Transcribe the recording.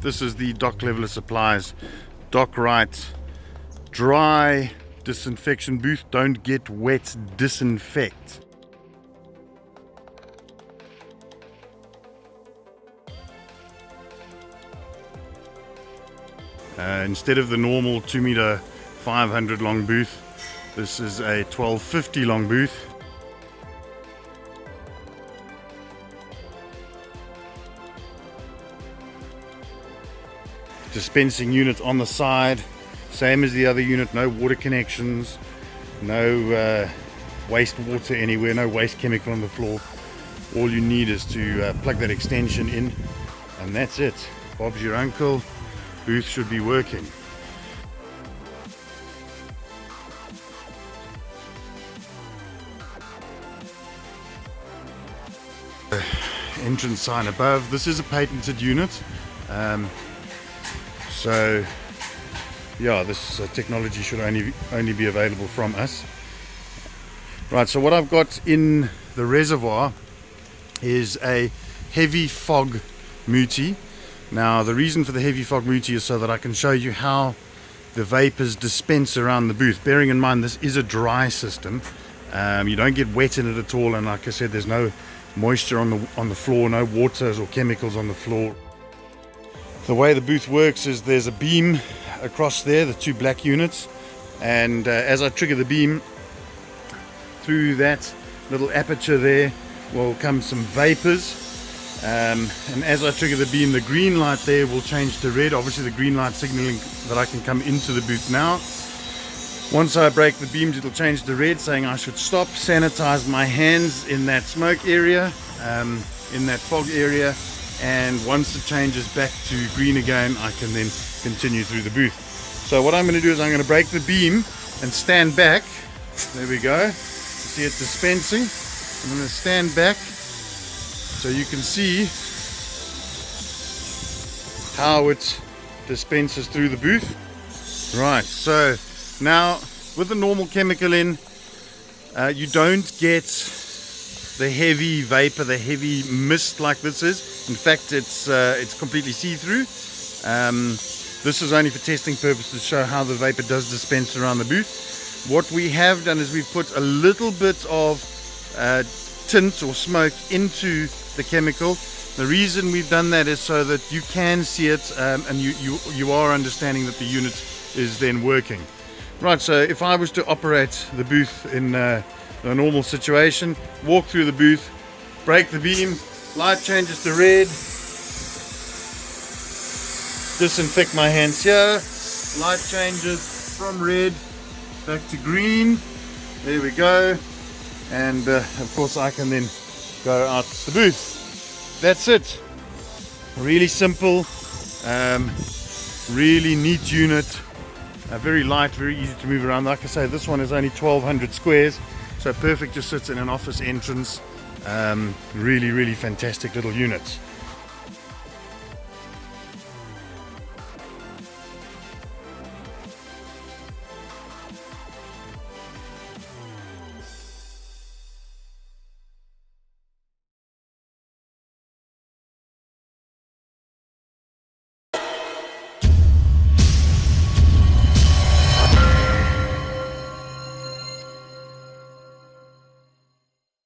This is the Dock Leveler Supplies Dock Right Dry Disinfection Booth. Don't get wet, disinfect. Instead of the normal 2 m 500 long booth, this is a 1250 long booth. Dispensing unit on the side, same as the other unit, no water connections, no waste water anywhere, no waste chemical on the floor. All you need is to plug that extension in, and that's it. Bob's your uncle. Booth should be working. Entrance sign above. This is a patented unit. So yeah, this technology should only be available from us. Right, so what I've got in the reservoir is a heavy fog muti. Now the reason for the heavy fog muti is so that I can show you how the vapors dispense around the booth, bearing in mind this is a dry system. You don't get wet in it at all, and like I said, there's no moisture on the floor, no waters or chemicals on the floor. The way the booth works is there's a beam across there, the two black units, and as I trigger the beam, through that little aperture there will come some vapors, and as I trigger the beam, the green light there will change to red. Obviously the green light signaling that I can come into the booth now. Once I break the beams, it'll change to red, saying I should stop, sanitize my hands in that smoke area, in that fog area, and once it changes back to green again, I can then continue through the booth. So what I'm going to do is I'm going to break the beam and stand back. There we go. You see it dispensing. I'm going to stand back so you can see how it dispenses through the booth. Right, so now with the normal chemical in, you don't get the heavy vapor, the heavy mist like this is. In fact, it's completely see-through. This is only for testing purposes to show how the vapor does dispense around the booth. What we have done is we've put a little bit of tint or smoke into the chemical. The reason we've done that is so that you can see it, and you are understanding that the unit is then working. Right, so if I was to operate the booth in a normal situation, walk through the booth, break the beam, light changes to red, disinfect my hands here, light changes from red back to green, there we go, and of course I can then go out the booth. That's it. Really simple, really neat unit, very light, very easy to move around. Like I say, this one is only 1200 squares, so perfect, just sits in an office entrance. Really fantastic little unit.